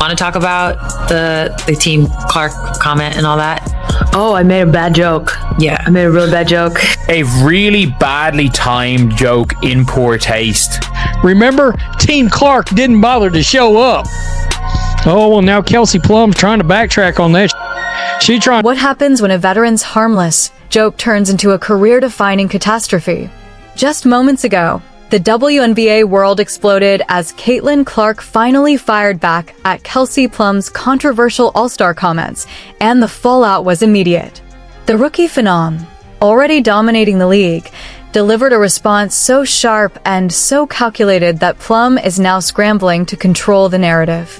Want to talk about the Team Clark comment and all that? Oh, I made a bad joke. Yeah. I made a really bad joke. A really badly timed joke in poor taste. Remember, Team Clark didn't bother to show up. Oh, well, now Kelsey Plum's trying to backtrack on that. She trying. What happens when a veteran's harmless joke turns into a career-defining catastrophe? Just moments ago, the WNBA world exploded as Caitlin Clark finally fired back at Kelsey Plum's controversial All-Star comments, and the fallout was immediate. The rookie phenom, already dominating the league, delivered a response so sharp and so calculated that Plum is now scrambling to control the narrative.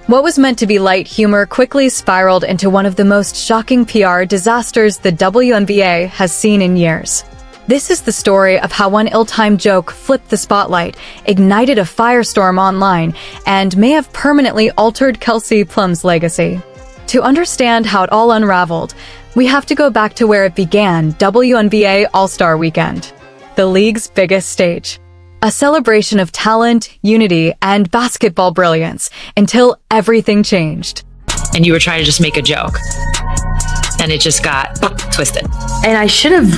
What was meant to be light humor quickly spiraled into one of the most shocking PR disasters the WNBA has seen in years. This is the story of how one ill-timed joke flipped the spotlight, ignited a firestorm online, and may have permanently altered Kelsey Plum's legacy. To understand how it all unraveled, we have to go back to where it began, WNBA All-Star Weekend, the league's biggest stage. A celebration of talent, unity, and basketball brilliance until everything changed. And you were trying to just make a joke. And it just got twisted. And I should have,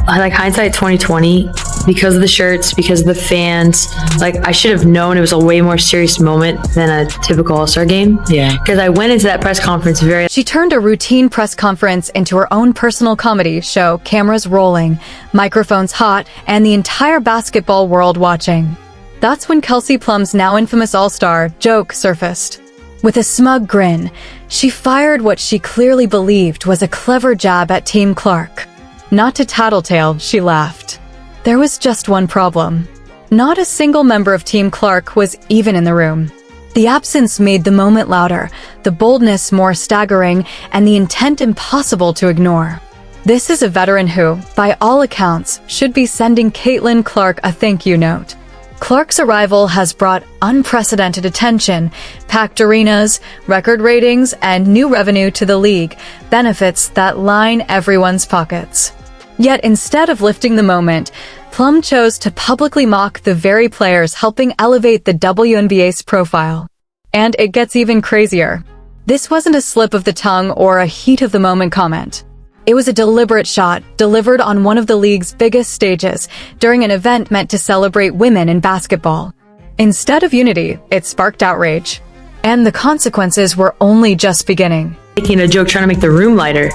like, hindsight 2020, because of the shirts, because of the fans, like, I should have known it was a way more serious moment than a typical All-Star game. Yeah. Because I went into that press conference She turned a routine press conference into her own personal comedy show, cameras rolling, microphones hot, and the entire basketball world watching. That's when Kelsey Plum's now infamous All-Star joke surfaced. With a smug grin, she fired what she clearly believed was a clever jab at Team Clark. Not to tattletale, she laughed. There was just one problem. Not a single member of Team Clark was even in the room. The absence made the moment louder, the boldness more staggering, and the intent impossible to ignore. This is a veteran who, by all accounts, should be sending Caitlin Clark a thank you note. Clark's arrival has brought unprecedented attention, packed arenas, record ratings, and new revenue to the league, benefits that line everyone's pockets. Yet instead of lifting the moment, Plum chose to publicly mock the very players helping elevate the WNBA's profile. And it gets even crazier. This wasn't a slip of the tongue or a heat-of-the-moment comment. It was a deliberate shot, delivered on one of the league's biggest stages, during an event meant to celebrate women in basketball. Instead of unity, it sparked outrage. And the consequences were only just beginning. making a joke trying to make the room lighter.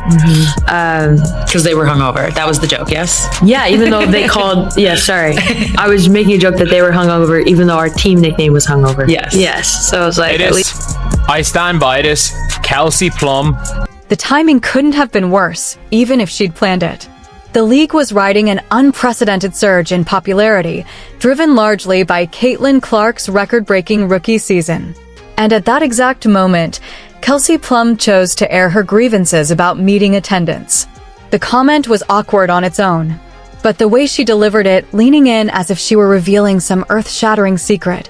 Because they were hungover. That was the joke, yes? Yeah, even though they called... Yeah, sorry. I was making a joke that they were hungover, even though our team nickname was hungover. Yes. Yes. So I was like... At least I stand by this. Kelsey Plum. The timing couldn't have been worse, even if she'd planned it. The league was riding an unprecedented surge in popularity, driven largely by Caitlin Clark's record-breaking rookie season. And at that exact moment, Kelsey Plum chose to air her grievances about meeting attendance. The comment was awkward on its own, but the way she delivered it, leaning in as if she were revealing some earth-shattering secret,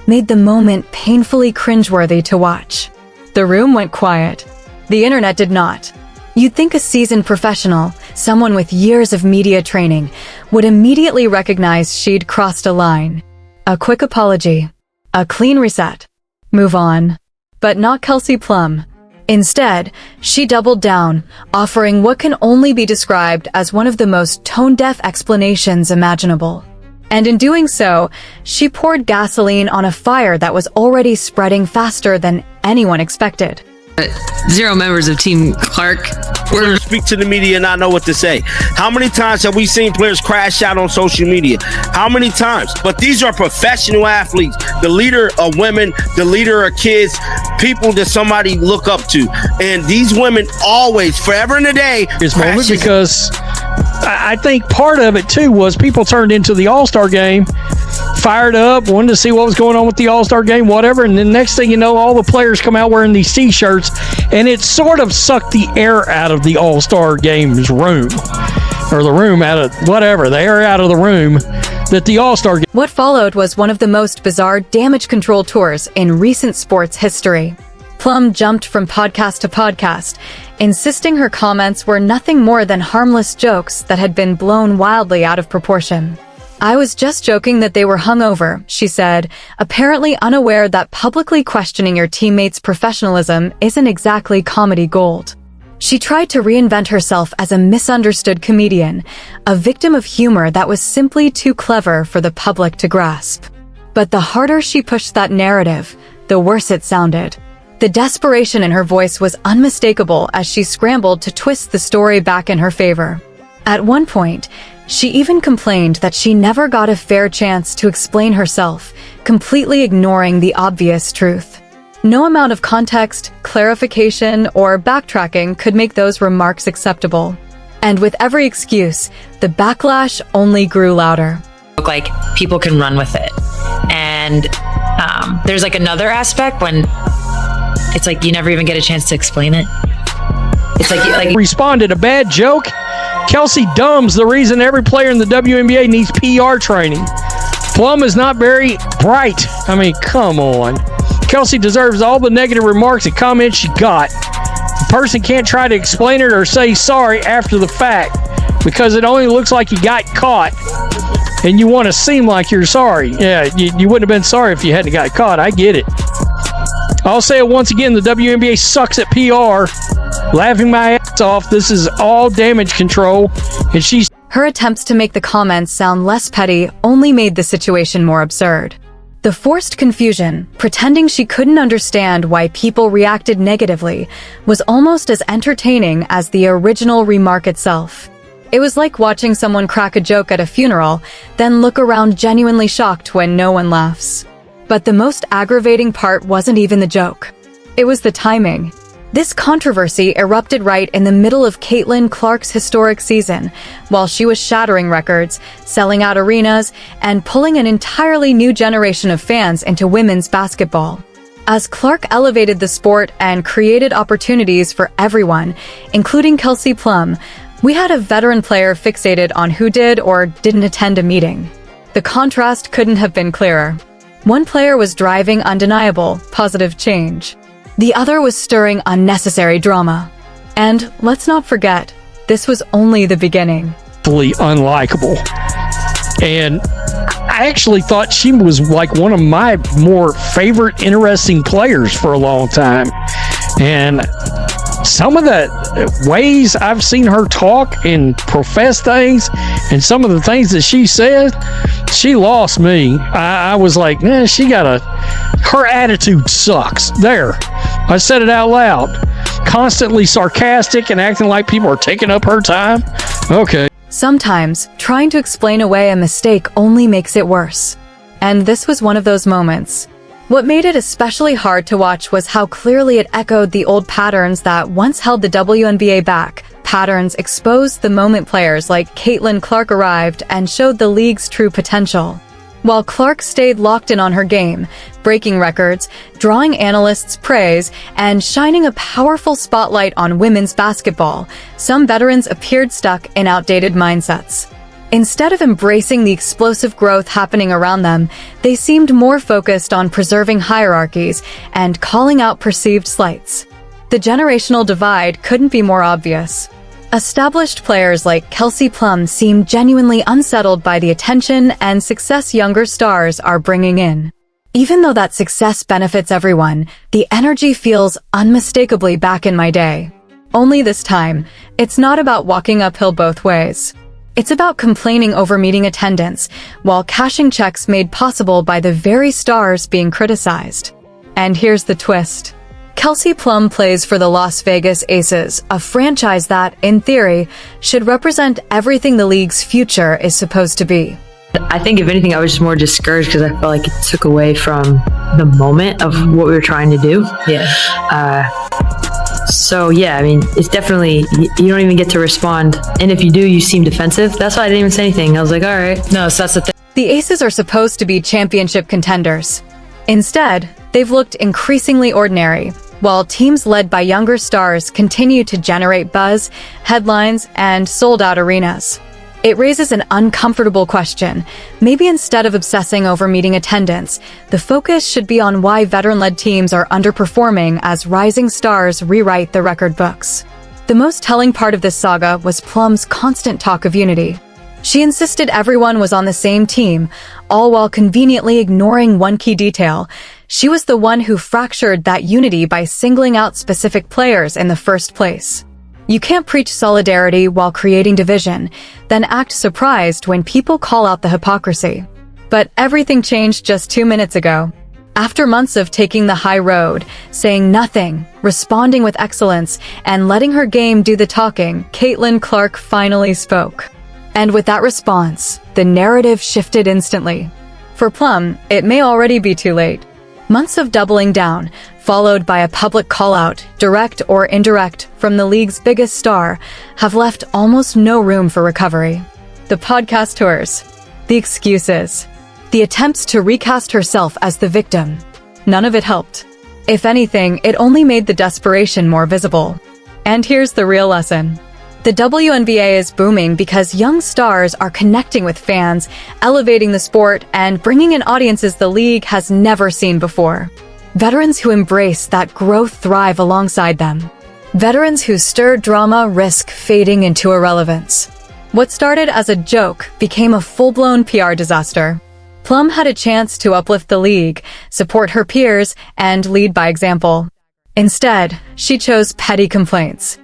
made the moment painfully cringeworthy to watch. The room went quiet. The internet did not. You'd think a seasoned professional, someone with years of media training, would immediately recognize she'd crossed a line. A quick apology. A clean reset. Move on. But not Kelsey Plum. Instead, she doubled down, offering what can only be described as one of the most tone-deaf explanations imaginable. And in doing so, she poured gasoline on a fire that was already spreading faster than anyone expected. Zero members of Team Clark were speak to the media and not know what to say. How many times have we seen players crash out on social media? How many times? But these are professional athletes, the leader of women, the leader of kids, people that somebody look up to. And these women always, forever and a day, this moment, because I think part of it too was people turned into the All-Star game, fired up, wanted to see what was going on with the All-Star game, whatever, and then next thing you know, all the players come out wearing these t-shirts, and it sort of sucked the air out of the All-Star game's room, or the room out of whatever, the air out of the room that the All-Star game. What followed was one of the most bizarre damage control tours in recent sports history. Plum jumped from podcast to podcast, insisting her comments were nothing more than harmless jokes that had been blown wildly out of proportion. "I was just joking that they were hungover," she said, apparently unaware that publicly questioning your teammates' professionalism isn't exactly comedy gold. She tried to reinvent herself as a misunderstood comedian, a victim of humor that was simply too clever for the public to grasp. But the harder she pushed that narrative, the worse it sounded. The desperation in her voice was unmistakable as she scrambled to twist the story back in her favor. At one point, she even complained that she never got a fair chance to explain herself, completely ignoring the obvious truth. No amount of context, clarification, or backtracking could make those remarks acceptable. And with every excuse, the backlash only grew louder. Like, people can run with it. And there's like another aspect when it's like you never even get a chance to explain it. It's like Responded a bad joke. Kelsey Dumb's the reason every player in the WNBA needs PR training. Plum is not very bright. I mean, come on. Kelsey deserves all the negative remarks and comments she got. A person can't try to explain it or say sorry after the fact because it only looks like you got caught and you want to seem like you're sorry. Yeah, you wouldn't have been sorry if you hadn't got caught. I get it. I'll say it once again, the WNBA sucks at PR. Laughing my ass off, this is all damage control, and she's... Her attempts to make the comments sound less petty only made the situation more absurd. The forced confusion, pretending she couldn't understand why people reacted negatively, was almost as entertaining as the original remark itself. It was like watching someone crack a joke at a funeral, then look around genuinely shocked when no one laughs. But the most aggravating part wasn't even the joke. It was the timing. This controversy erupted right in the middle of Caitlin Clark's historic season, while she was shattering records, selling out arenas, and pulling an entirely new generation of fans into women's basketball. As Clark elevated the sport and created opportunities for everyone, including Kelsey Plum, we had a veteran player fixated on who did or didn't attend a meeting. The contrast couldn't have been clearer. One player was driving undeniable, positive change. The other was stirring unnecessary drama. And let's not forget, this was only the beginning. Unlikable. And I actually thought she was like one of my more favorite, interesting players for a long time. And some of the ways I've seen her talk and profess things and some of the things that she said, she lost me. I was like, her attitude sucks. There. I said it out loud. Constantly sarcastic and acting like people are taking up her time. Okay. Sometimes, trying to explain away a mistake only makes it worse. And this was one of those moments. What made it especially hard to watch was how clearly it echoed the old patterns that once held the WNBA back. Patterns exposed the moment players like Caitlin Clark arrived and showed the league's true potential. While Clark stayed locked in on her game, breaking records, drawing analysts' praise, and shining a powerful spotlight on women's basketball, some veterans appeared stuck in outdated mindsets. Instead of embracing the explosive growth happening around them, they seemed more focused on preserving hierarchies and calling out perceived slights. The generational divide couldn't be more obvious. Established players like Kelsey Plum seem genuinely unsettled by the attention and success younger stars are bringing in. Even though that success benefits everyone, the energy feels unmistakably back in my day. Only this time, it's not about walking uphill both ways. It's about complaining over meeting attendance, while cashing checks made possible by the very stars being criticized. And here's the twist. Kelsey Plum plays for the Las Vegas Aces, a franchise that, in theory, should represent everything the league's future is supposed to be. I think, if anything, I was just more discouraged because I felt like it took away from the moment of what we were trying to do. yeah. So, yeah, I mean, it's definitely, you don't even get to respond. And if you do, you seem defensive. That's why I didn't even say anything. I was like, all right. No, so that's the thing. The Aces are supposed to be championship contenders. Instead, they've looked increasingly ordinary, while teams led by younger stars continue to generate buzz, headlines, and sold-out arenas. It raises an uncomfortable question. Maybe instead of obsessing over meeting attendance, the focus should be on why veteran-led teams are underperforming as rising stars rewrite the record books. The most telling part of this saga was Plum's constant talk of unity. She insisted everyone was on the same team, all while conveniently ignoring one key detail. She was the one who fractured that unity by singling out specific players in the first place. You can't preach solidarity while creating division, then act surprised when people call out the hypocrisy. But everything changed just 2 minutes ago. After months of taking the high road, saying nothing, responding with excellence, and letting her game do the talking, Caitlin Clark finally spoke. And with that response, the narrative shifted instantly. For Plum, it may already be too late. Months of doubling down, followed by a public call-out, direct or indirect, from the league's biggest star, have left almost no room for recovery. The podcast tours, the excuses, the attempts to recast herself as the victim. None of it helped. If anything, it only made the desperation more visible. And here's the real lesson. The WNBA is booming because young stars are connecting with fans, elevating the sport, and bringing in audiences the league has never seen before. Veterans who embrace that growth thrive alongside them. Veterans who stir drama risk fading into irrelevance. What started as a joke became a full-blown PR disaster. Plum had a chance to uplift the league, support her peers, and lead by example. Instead, she chose petty complaints.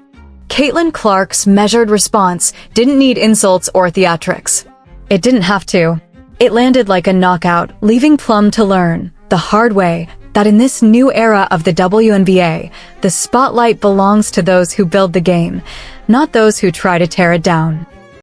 Caitlin Clark's measured response didn't need insults or theatrics. It didn't have to. It landed like a knockout, leaving Plum to learn, the hard way, that in this new era of the WNBA, the spotlight belongs to those who build the game, not those who try to tear it down.